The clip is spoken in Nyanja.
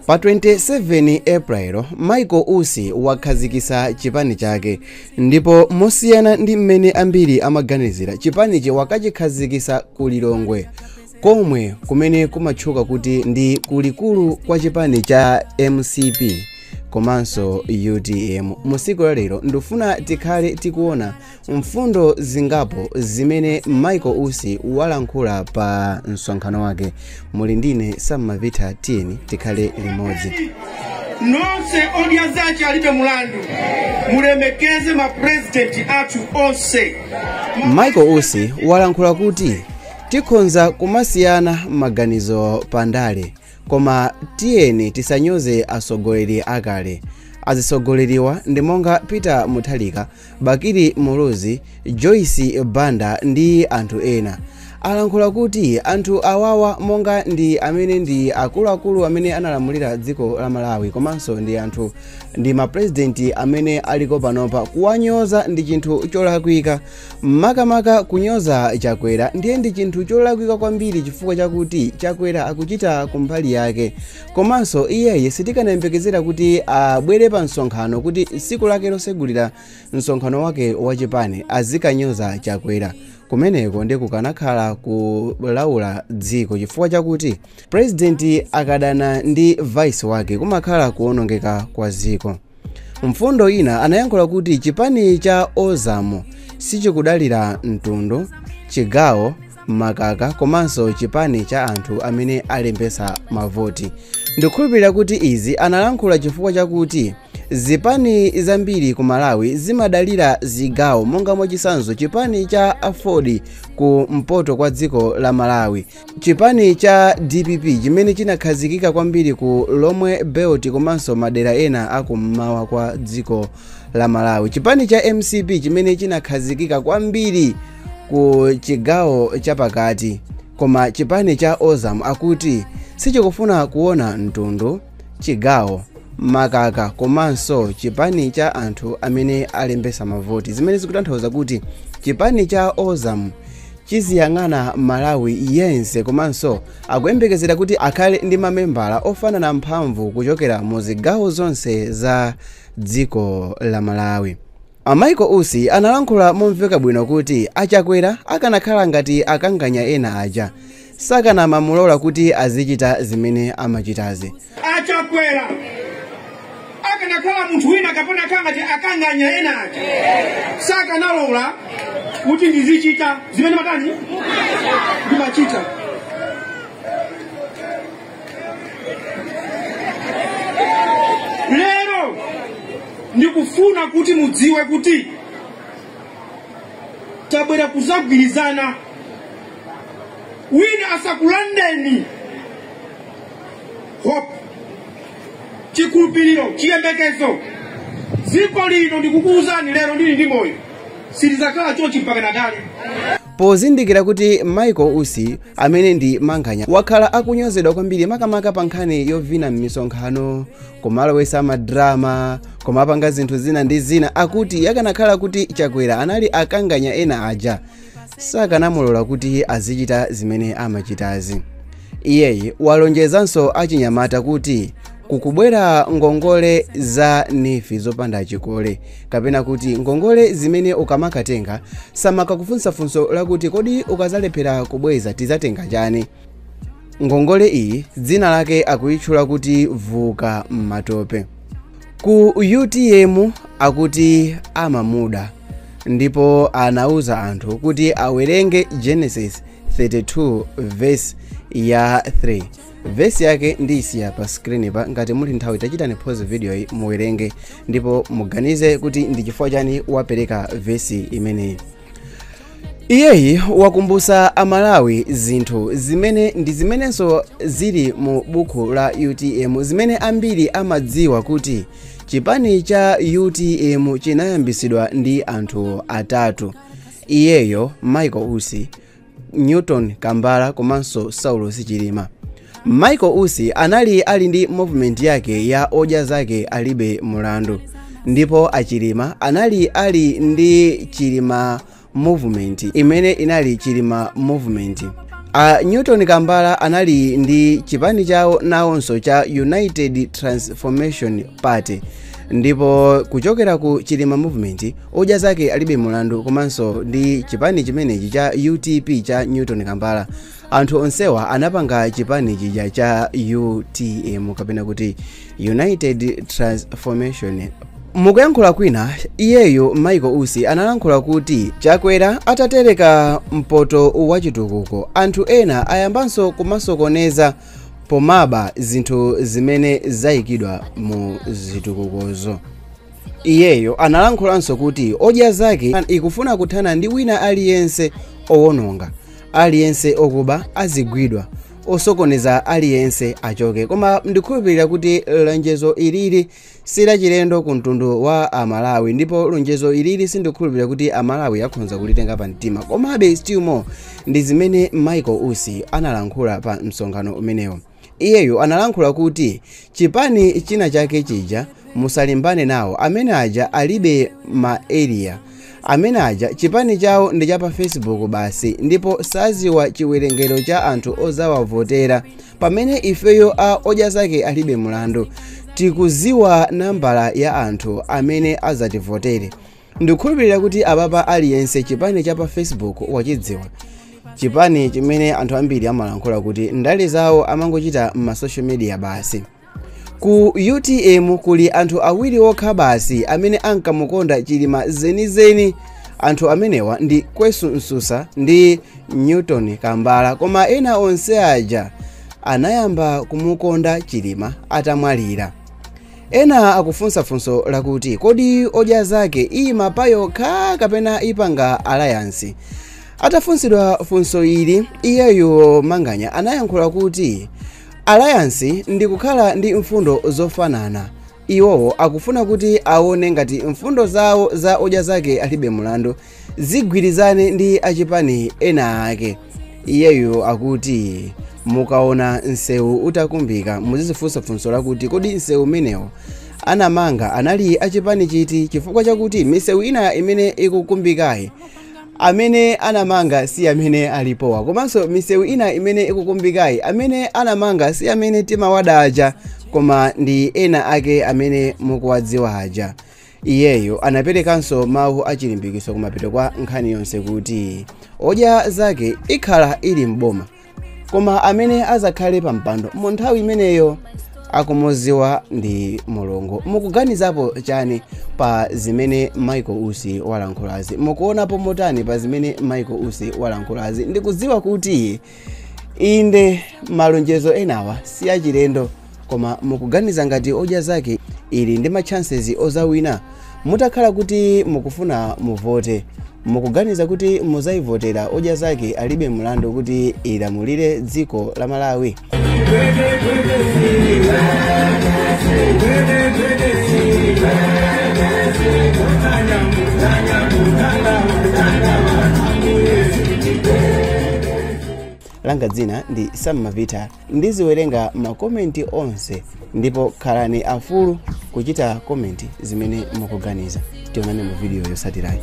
Pa 27 April, Michael Usi wakhazikisa chipani chake, ndipo mosiyana ndi mmene ambiri amaganizira chipanichi wakachikhazikisa ku Lilongwe, komwe kumene kumatchuka kuti ndi kulikulu kwa chipani cha MCP komanso UDM. Musiku la lero ndifuna tikhale tikuona mfundo zingapo zimene Michael Usi walankhula pa msonkhano wake. Muli ndine Samavita Tieni, tikhale limodzi. Nonse audience achi alibe mulandu, mulemekeze ma president athu onse. Michael Usi walankhula kuti tikhonza kumasiyana maganizo pandale, koma tiyeni tisanyoze asogoleri akale. Azisogoleriwa ndi monga Peter Muthalika, Bakiri Muluzi, Joyce Banda ndi anthu ena. Alankhula kuti anthu awawa monga ndi amene ndi akuluakulu amene analamulira dziko la Malawi, komanso ndi anthu ndi mapresidenti amene aliko panopa, kuwanyoza ndi chinthu cholakwika. Makamaka kunyoza Chakwera ndiye ndi chinthu cholakwika kwambiri, chifukwa chakuti Chakwera akuchita kumbali yake, komanso iyeyi sitikanayembekezera kuti abwere pa msonkhano kuti siku lake losegulira msonkhano wake wachipani azikanyoza Chakwera. Kumeneko ndi kukanakhala kulawula dziko, chifukwa chakuti president akadana ndi vice wake kumakhala kuonongeka kwa dziko. Mfundo ina anayankhula kuti chipani cha Ozamo sichikudalira mtundu, chigawo, makaka komanso chipani cha anthu amene alembesa mavoti. Ndikukhulupirira kuti izi analankhula chifukwa chakuti zipani zambiri ku Malawi zimadalira zigawo, monga mwachisanzo chipani cha Afodi ku mpoto kwa dziko la Malawi, chipani cha DPP chimene chinakhazikika kwambiri ku Lomwe Belt komanso madera ena akummawa kwa dziko la Malawi, chipani cha MCP chimene chinakhazikika kwambiri ku chigawo chapakati. Koma chipani cha Ozam akuti sichikufuna kuona mtundu, chigawo, makaka komanso chipani cha anthu amene alembesa mavoti, zimene zikutanthauza kuti chipani cha Ozam chiziyang'ana Malawi yense, komanso akuyembekezera kuti akhale ndi mamembala ofanana mphamvu kuchokera mu zigawo zonse za dziko la Malawi. Michael Usi analankhula momveka bwino kuti Achakwera akanakhala ngati akanganya ena aja, sakanamamulola kuti azichita zimene amachitazi. Achakwera akanakhala munthu wina kapena kangati akanganya ena aja, sakanalola kuti ndizichita zimene matani ndimachita. Lero ndikufuna kuti mudziwe kuti tabwera kuzagwirizana, wina asakulandeni hope, chikhulupiriro, chiyembekezo. Dziko lino ndikukuwuzani lero ndili ndi moyo, silizakhala chochi mpaka nakale. Pozindikira kuti Michael Usi amene ndi manganya wakhala akunyozedwa kwambiri makamaka pa nkhani yovina m'misonkhano, kumalowesa madrama, kumapanga zinthu zina ndi zina, akuti yakanakhala kuti Chakwera anali akanganya ena aja, sakanamulola kuti azichita zimene amachitazi. Iyeyi walonjezanso achinyamata kuti kukubwera ngongole za nefi zopanda chikole, kapena kuti ngongole zimene ukamakatenga samakakufunsa funso lakuti kodi ukazalephera kubweza tizatenga chani. Ngongole iyi dzina lake akuyitchula kuti vuka m'matope. Ku UTM akuti amamuda, ndipo anauza anthu kuti awerenge Genesis 32 verse ya 3. Verse yake ndisiya pa screen pa, ngati muli nthawi tachitani pause video iyi muwerenge ndipo muganize kuti ndi chifukwa chani wapereka verse imeneyi. Iyeyi wakumbusa Amalawi zinthu zimene ndi zimenenso zili mu buku la UTM, zimene ambiri amadziwa kuti chipani cha UTM chinayambisidwa ndi anthu atatu. Iyeyo Michael Usi, Newton Kambala komanso Saulos Chilima. Michael Usi anali ali ndi movement yake ya odya zake alibe mulandu, ndipo Achilima anali ali ndi Chilima movement imene inali Chilima movement. Newton Kambala anali ndi chipani chawo nawonso cha United Transformation Party, ndipo kuchokera ku Chilima Movement odya zake alibe mulandu komanso ndi chipani chimenechi cha UTP cha Newton Kambala. Anthu onsewa anapanga chipani chija cha UTM kapena kuti United Transformation. Mukuyankhula kwina, iyeyo Michael Usi analankhula kuti chakwera atatereka mpoto wachitukuko, anthu ena ayambanso kumasokoneza pomaba zinthu zimene zayikidwa mu zitukukozo. Iyeyo analankhulanso kuti odya zake ikufuna kuthana ndi wina aliyense owononga, aliyense okuba azigwidwa, osokoneza aliyense achoke. Koma ndikhulupirira kuti lonjezo ilili sila chilendo ku mtundu wa Amalawi, ndipo lonjezo ilili sindikhulupirira kuti Amalawi akhonza kulitenga pa mtima. Komabe still more ndi zimene Michael Usi analankhula pa msonkhano umenewo. Iyeyo analankhula kuti chipani china chake chija musalimbane nawo, amene aja alibe ma area, amene aja chipani chawo ndi cha pa Facebook basi, ndipo saziwa chiwerengero cha anthu ozawavotera, pamene ifeyo odya zake alibe mulandu tikuziwa nambala ya anthu amene azativotere. Ndikhulupirira kuti ababa aliyense chipani cha pa Facebook wachidziwa, chipani chimene anthu ambiri amalankhula kuti ndale zawo amangochita ma social media basi. Ku UTM kuli anthu awiri okha basi amene ankamukonda Chilima zenizeni. Anthu amenewa ndi Kwesu Nsusa ndi Newton Kambala, koma ena onse aja anayamba kumukonda Chilima atamwalira. Ena akufunsa funso lakuti kodi odya zake ima payo kapena ipanga alliance. Atafunsidwa funso ili, iyeyo Manganya anayankhula kuti alliance ndi kukhala ndi mfundo zofanana. Iwowo akufuna kuti aone ngati mfundo zawo za odya zake alibe mulandu zigwirizane ndi achipani ena ake. Iyeyo akuti mukaona nsewu utakumbika muzizifunsa funso lakuti kodi nsewu umenewo anamanga anali achipani chiti, chifukwa chakuti misewu ina imene ikukumbikayi amene anamanga si amene alipowa, komanso misewu ina imene ikukumbikayi amene anamanga si amene timawadaja koma ndi ena ake amene mukuwadziwa aja. Iyeyo anaperekanso mawu achilimbikiso kumapeto kwa nkhani yonse kuti odya zake ikhala ili mboma, koma amene azakhale pa mpando mu nthawi imeneyo akumuziwa ndi Mulungu. Mukuganizapo chani pa zimene Michael Usi walankhulazi? Mukuonapo motani pa zimene Michael Usi walankhulazi? Ndikudziwa kuti inde malonjezo enawa si achilendo, koma mukuganiza ngati odya zake ili ndi ma chances ozawina? Mutakhala kuti mukufuna muvote, mukuganiza kuti muzayivotera odya zake alibe mulandu kuti ilamulire dziko la Malawi? Langa dzina ndi Sam Mavita, ndiziwerenga makomenti onse, ndipo khalani afulu kuchita komenti zimene mukuganiza. Tionane mu video yotsatirayi.